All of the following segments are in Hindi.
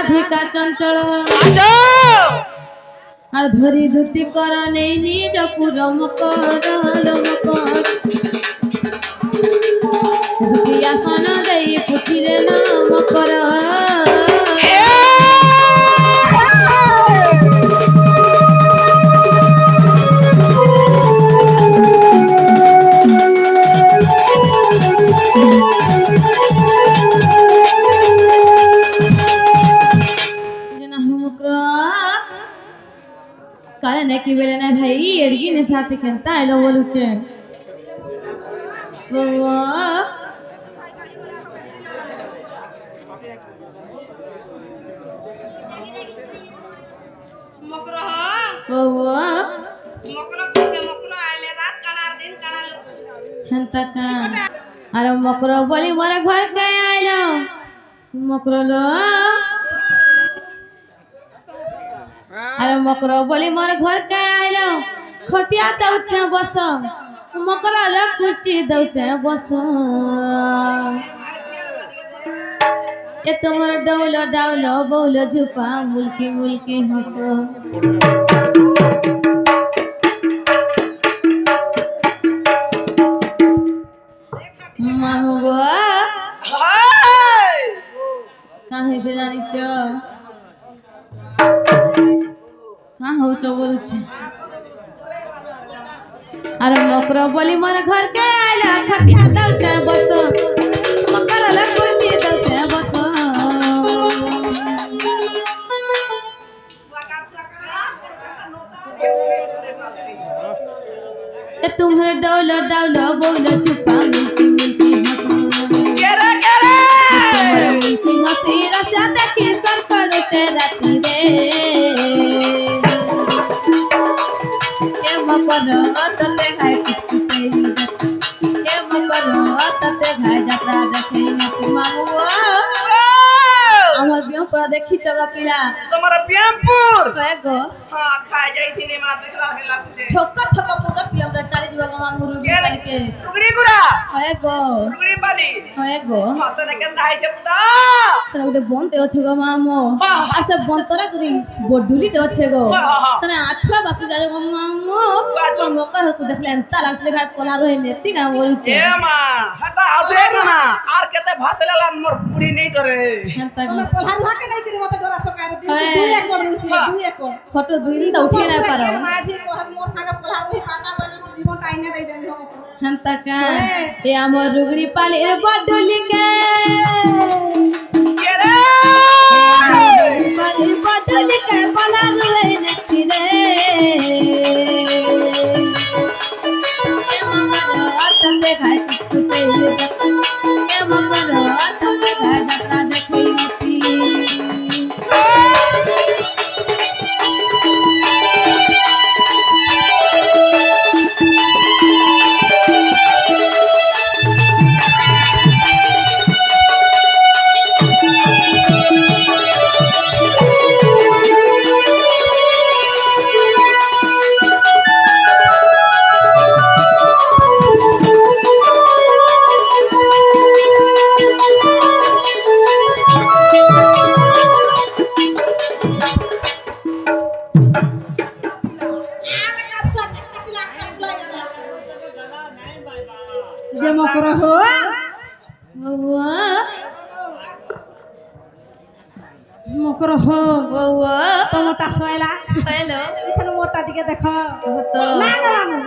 রাধিকা চঞ্চল আর ধরি ধুতি কর নেই নিজ পুরম কর মকর সুপ্রিয়া সন দেই পুছিরে নাম কর काले ने की बेले ने भाई एड़गी ने साथी केंता आइलो बोलुचे वो मकरो मकरो आइले रात कानार दिन कानाल हंता का अरे मकरो बोली मोरे घर के आइलो मकरो लो अरे मकरो बोली मोर घर के आइलो खटिया दउचे बस मकरा रे कुर्सी दउचे बस ए तुम्हार डौलो डौलो बौलो झुपा मुल्की मुल्की हंस मामू गो काहे से जानी छ कहाँ हो चो बोलुचे अरे मकरो बोली मोर घर के आइला खटिया दउचे बस मकर ला कुर्सी दउचे बस ए तुम्हारे डौलो डौलो बोलो छुपा मिलकी मिलकी मिलकी हंसी रसिया देखी सर करोचे राती रे मकरो तते खाय कुत्ते ए मकरो तते खाय जात्रा देखै ने मामू हमर बियाह पर देखी जगह पिला तुम्हारा ब्याहपुर कहे गो हां खाय जाई थी मां देखला है लागते ठोका ठोका 15 किलोमीटर 40 बगा मामू रुगी पाली के रुगड़ी गुड़ा कहे गो रुगड़ी पाली कहे गो हसने केंदा है छे पुता तने उठे बनते अछि गो मामू आ सब बनतरा करी बोडुली दे अछि गो सने 8 बासु जाय गो मामू तो मकर को देखले अंता लागले भाई कोला रोहि नेती का बोलु छे ए मां हटा आसे ना आर केते भात लेला मोर पूरी नहीं करे हंता तमे कोल्हार भाके नहीं करी मते डरा सकाय दिन 2 एकड़ मिसी 2 एकड़ फोटो 2 दिन तो उठे नहीं पारो माझी को हम मोर संग कोल्हार रोहि पाता बने मोर जीवन टाइने दे देली हम हंता का ए हमर रुगड़ी पाली रे बडुली के के रे पाली बडुली के बना रे नेती रे ए मकर तते खाय कुत्ते ए मकर तते खाय जात्रा देखै नेती जे मकरो हो बउआ मकरो हो बउआ तो मोटा सोयला हेलो इछन मोटा टिके देख तो ना गे मामू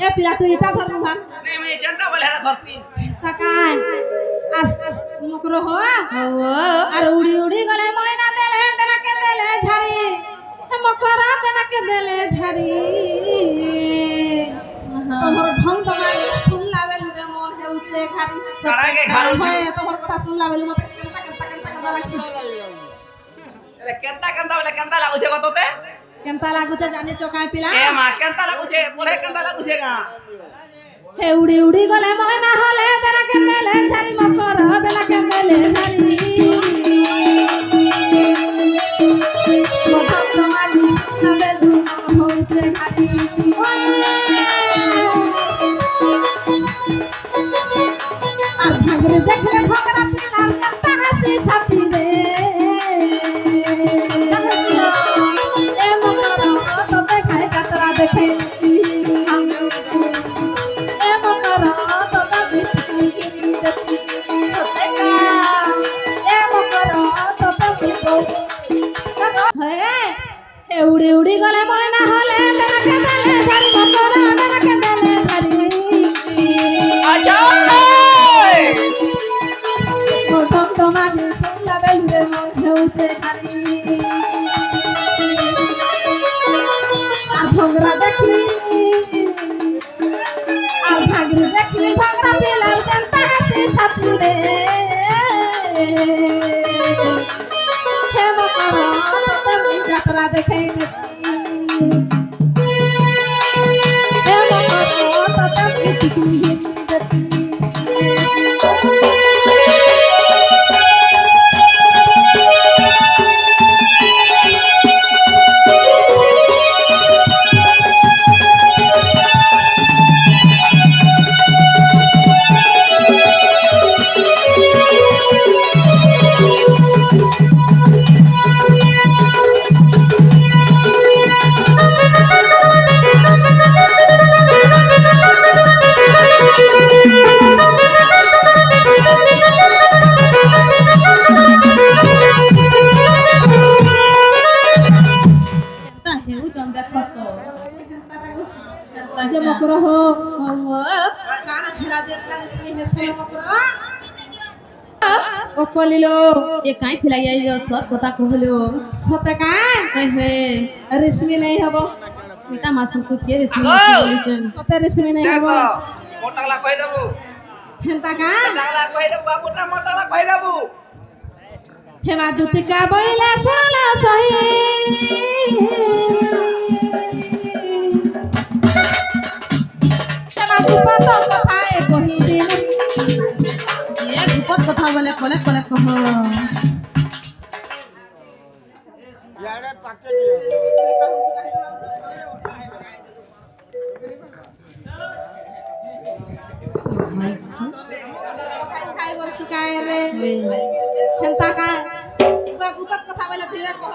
ए पिला तू इटा धर मुहार नहीं मैं जनता बोले है धरती सकाय आर मकरो हो बउआ आर उड़ी उड़ी गले महीना देले तना के देले झरी हम मकरा तना के देले झरी तोहर ढंग दमाली सुन लावेलु रे मन हेउचे खाली सड़ा के खालु होय तोहर कथा सुन लावेलु मते केंता लागसी अरे केंता बोले केंता लागु छे कतोते केंता लागु छे जाने चोकाय पिला ए मां केंता लागु छे पढ़े केंता लागु छे गा हे उड़ी उड़ी गले महीना होले तना के देले झरी मकर तना के देले झरी ढंग दमाली सुन लावेलु होउचे खाली देखले भगरा पिलार करता हंसी छाती रे উড়ি উড়ি গলে ময়না হলে দেনাকে দেলে ঝারি মকর দেনাকে দেলে ঝারি আচ্ছা প্রথম তোমাকে শুনলা বেলুরে মন হেউছে খালি আর ভোগরা দেখি আর ভাগরি দেখি ভাগরা পিলার জনতা হাসি ছাত্রী রে হে মকর তুমি যাত্রা দেখে হে মকর তুমি টিকলি দেখি যে মকর হো কানা খিলা যে তারে স্নেহে স্নেহ মকর ও কলিলো এ কাই থিলা ইয়া সত কথা কহলো সতে কাই হে রেশমি নাই হব মিতা মাসুম কো কে রে বলিছেন সতে রেশমি নাই হব দেখো মোটালা কই দেবো হেনতা কাই মোটালা কই দেবো বাবুটা মোটালা কই দেবো হেমা দুতিকা বইলে শুনালা সহি হেমা গুপত কথায় কহি দিন এ গুপত কথা বলে কলে কলে কহ ইয়ারে পাকে দিও ভাই খাও খাই খাই বল শিকায় রে হেনতা কাই গুপত কথা বলে ধীরে কহ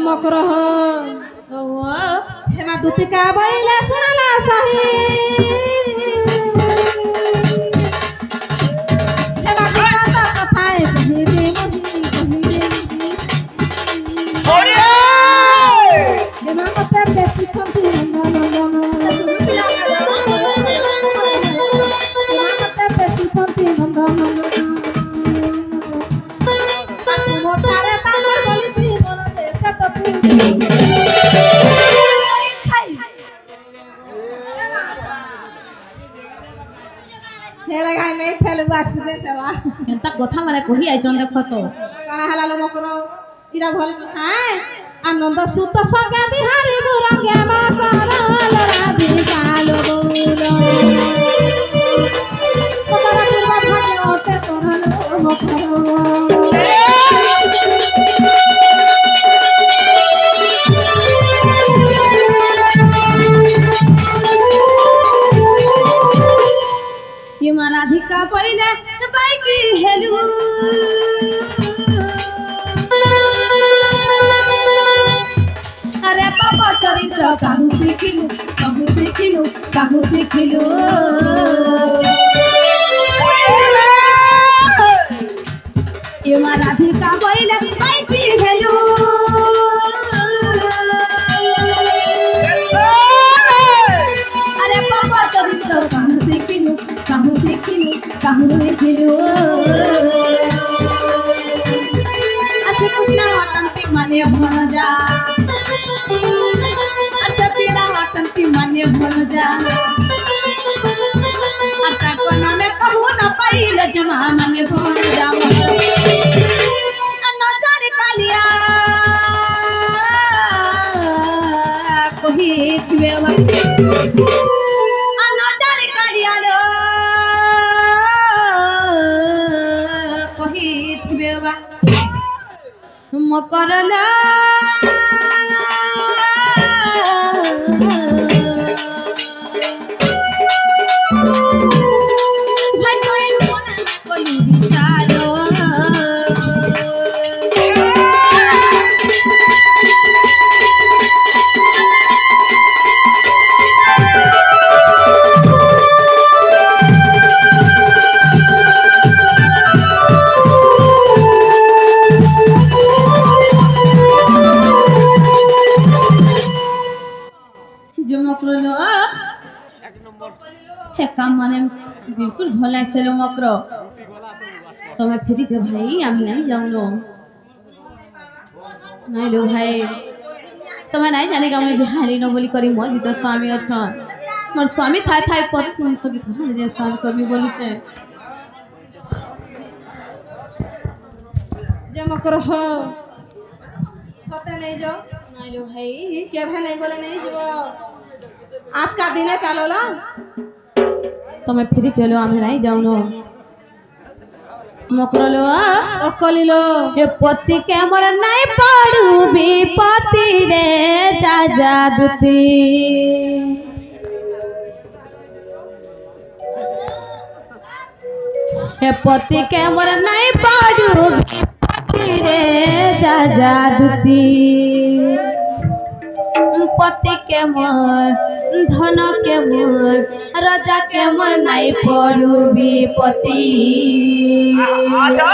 মকর ও হেমা দুতিকা বইলে শুনালা সহি হেমা গুপত কথায় কহিবে মহি ওরে হেমা মতে বেশি ছন্তি নন্দন হেমা মতে বেশি ছন্তি নন্দন মোটারে তাঙ্গর বলিছি মন যে কত হেড়ে গাই নাই ফেলবো অ্যাক্সিডেন্ট হবা এন্তা কথা মানে কহি আইছন দেখ তো কানা হেলালো মকর ইরা ভল কথা আনন্দ সুত সঙ্গে বিহারি বুরঙ্গে মকর রাধি কালো বউল মকর পূর্ব ভাগে ওঠে তোরলো মকর ये राधिका पहिले बाइकी हेलू अरे पापा चरित्र काहू शिखिलु काहू शिखिलु काहू शिखिलु ये राधिका पहिले बाइकी हेलू अरे पापा चरित्र काहू शिखिलु काहू शिखिलु काहू शिखिलु असे कृष्ण वाटंती माने भण जा असे पीड़ा वाटंती माने भण जा अता को नामे कहू न पाइल जमा माने भण जा नजर कालिया कही थिवे नजर कालिया लो कही थिवे मकरला भाई भाई मोना कोई विचारो ଭଲ ଆସିଲେ ମକର ତମେ ଫେରିଛ ଭାଇ আমি নাই যাওনো নাই লো ভাই ତମେ নাই জানি আমি বিহারি ন বলি করি মোর ভিতর স্বামী অছন মোর স্বামী থাই থাই পর শুনছ কি তাহলে যে স্বামী করবি বলিছে যে মকর হ সতে নেই যাও নাই লো ভাই কেভে নেই গলে নেই যাব আজকা দিনে চাললো তমে ফিরি চলো আমি নাই যাওনো মকরলো অকলিলো এ পতি কেমন নাই পড়ু বিপতি রে যা যা দুতি এ পতি কেমন নাই পড়ু বিপতি রে যা যা দুতি পতি কেমন ধন কেমন রাজা কেমন নাই পড়ু বিপতি আচ্ছা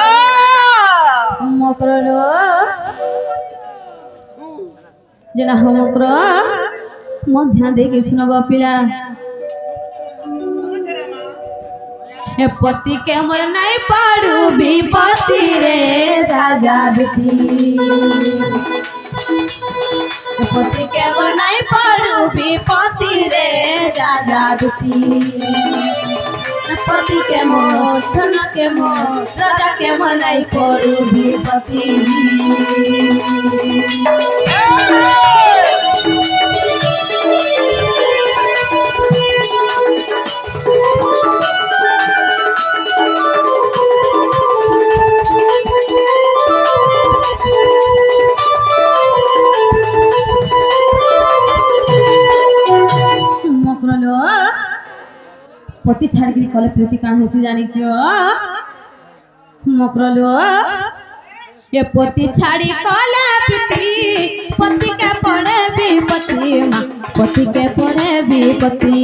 মকরলো যেনা মকর মন ধ্যান দিয়ে কৃষ্ণ গপিলা এ পতি কেমন নাই পড়ু বিপতি রে রাজা দুতি পতি কেমন নাই পড়ু বিপতি রে রাজা দুতি পতি কেমন ধন কেমন রাজা কেমন নাই পড়ু বিপতি মকরলো পতি ছাড়িকি কলে প্রীতি কাণ হেসি জানিছ মকরলো এ পতি ছাড়ি কলে প্রীতি পতি কে পড়ে বিপতি মা পতি কে পড়ে বিপতি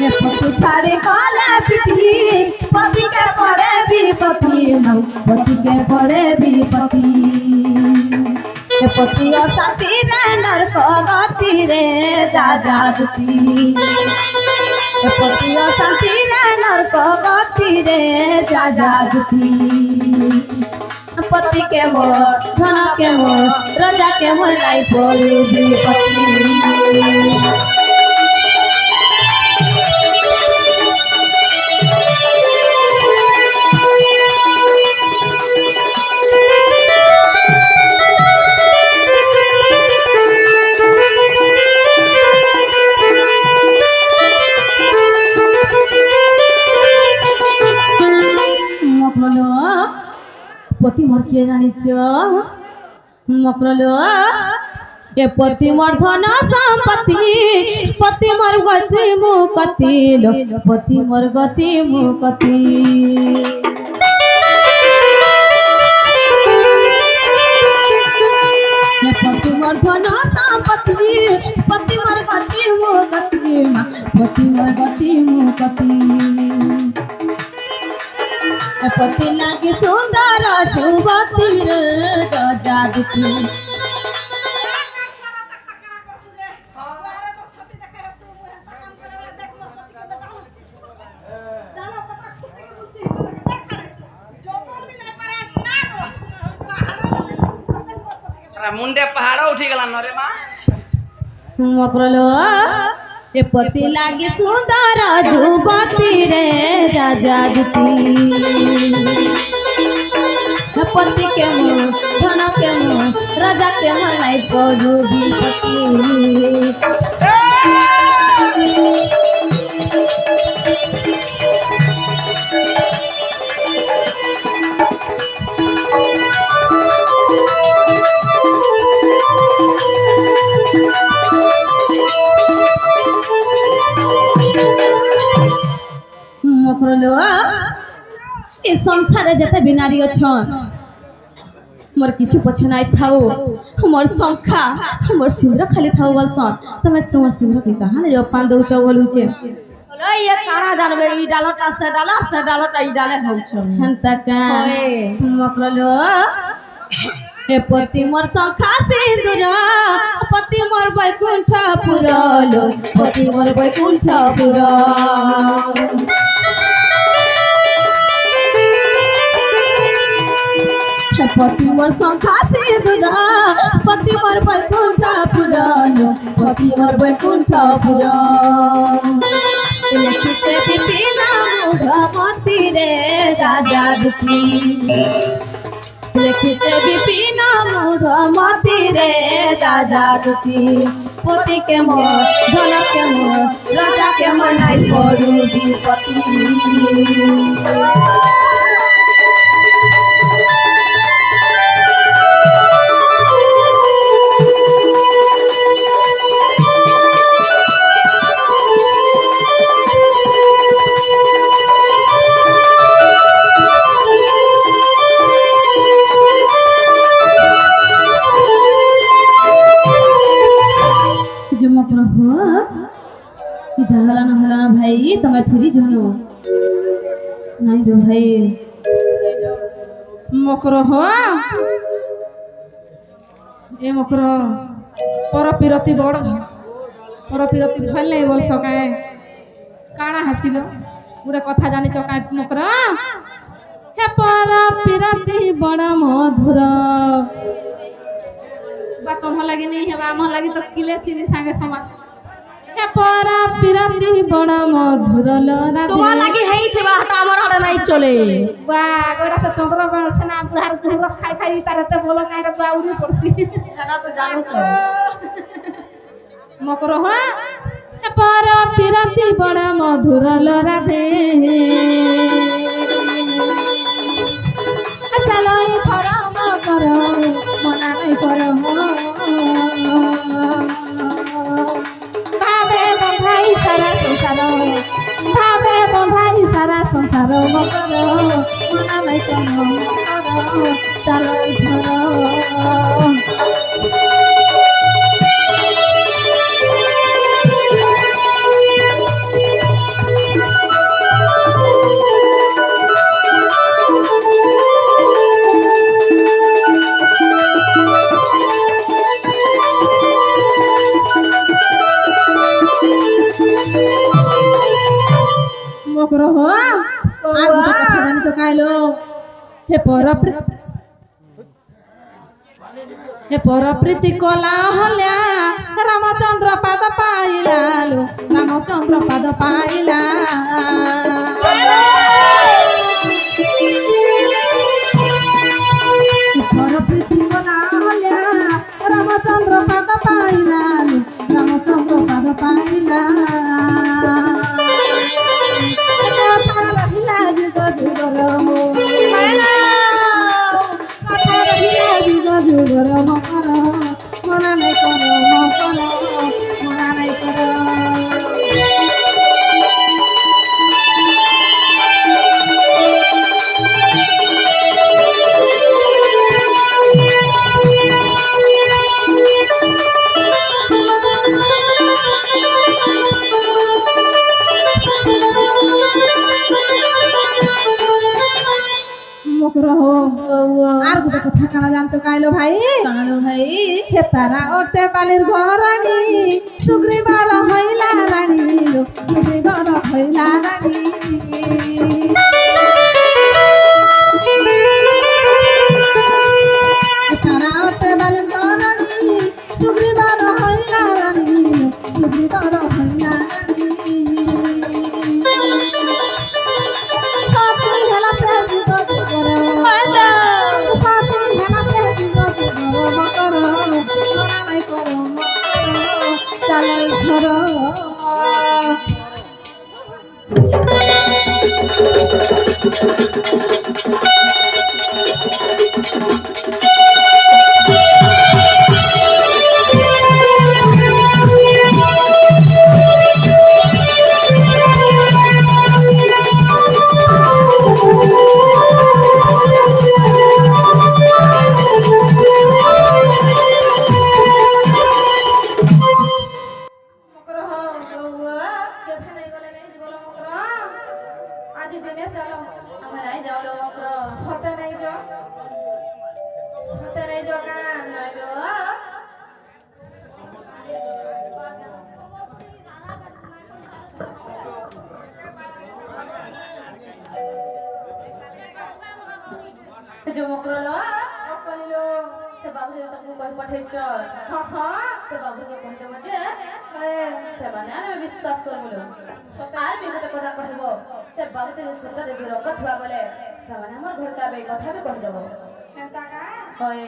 এ পতি ছাড়ি কলে প্রীতি পতি কে পড়ে বিপতি মা পতি কে পড়ে বিপতি পতি অসাতি রে নরক গতি রে যা যা দুতি পতি অসাতি রে নরক গতি রে যা যা দুতি পতি কেমন ধন কেমন রাজা কেমন নাই পড়ু বিপতি পতি মোর কিয়ে জানিছ মকরলো এ পতি মোর ধন সম্পত্তি পতি মোর গতি মুকতি লো পতি মোর গতি মুকতি পতি মোর ধন সম্পত্তি পতি মোর গতি মুকতি পতি মোর গতি মুকতি পতি লাগে সুন্দর যুবতী রে যা দুতি মুন্ডে পাহাড় উঠি গেল নরে মা মকরলো এ পতি লাগে সুন্দর যুবতী রে যা যা দুতি পতি কেমন ধন কেমন রাজা কেমন নাই পড়ু বিপতি মকরলো এ সংসারে যেতে বিনারী অছন মোর কিছু পছে নাই থাও মোর সংখ্যা মোর সিন্দুর খালি থাও বলছন তুমি তোমার সিন্দুর কি কাহানে জপান দউছ বলুছে ये काना जानबे ई डालटा से डालटा ई डाले होछ হেনতা কা মকরলো এ हे पति मोर सखा सिंदूर पति मोर बैकुंठपुर लो पति मोर बैकुंठपुर हे पति मोर सखा सिंदूर पति मोर बैकुंठपुर लो पति मोर बैकुंठपुर लिखिते बिपिना मुघमती रे राजा दुखी लिखिते बिपिना मुघमती रे राजा दुखी पति के मोर धन के मोर राजा के मोर नाई पड़ू विपत्ति हला ना भाई तमे फिरी जानो नहीं रो भाई मकर हो ए मकर पर पिरती बड़ पर पिरती भल नहीं बोल सकाए काना हसिलो गुड़े कथा जानी चकाए मकर हे पर पिरती बड़ मधुर बात हम लगी नहीं है हम लगी तो किले चिनी संगे समान हे पर पिरती बड़ मधुर लरा तुम्हारा लगी है जे बाटा हमर हड़ नहीं चले बा गोड़ा से चंद्र बण से ना बुढ़ार रस खाई खाई तारते बोलो काहे रे बाउडी पड़सी खाना तो जानू छ मकर हो हे पर पिरती बड़ मधुर लरा दे चलो थरा मकर मना नहीं करो सारा संसार भावे बंधाई सारा संसार मकर मना नहीं करो चलो धरो मकर हो आर गुटे कथा जानी चकाइलो हे पर प्रीति कला हल्या रामचंद्र पाद पाइला लो रामचंद्र पाद पाइला पर प्रीति कला हल्या रामचंद्र पाद पाइला लो रामचंद्र पाद पाइला मना नहीं करो मना नहीं करो मकर हो आर गुटे कथा काना जान चकाइलो भाई कानालो भाई हे तारा ओटे बालिर घराणी सुग्रीवर हइला रानी लो सुग्रीवर हइला रानी हे तारा ओटे बालिर घराणी सुग्रीवर हइला रानी लो सुग्रीवर हइला रानी ଜଗା ନାଇଲୋ ଯୋଉ ମକରଲ କହିଲୁ ସେ ବାବୁ ତାକୁ କହି ପଠେଇଛ ସେ ବାବୁକୁ କହିଦେବ ଯେ ସେମାନେ ଆମେ ବିଶ୍ୱାସ କରିବୁଲ আর ବି ଗୋଟେ କଥା କହିବ ସେ ବାବୁ ଯଦି ସୁନ୍ଦର ବିରଙ୍ଗ ଥିବା ବୋଲେ ସେମାନେ ଆମର ଘରକା କଥା ବି କହିଦେବ ହେନ୍ତା କା ହଏ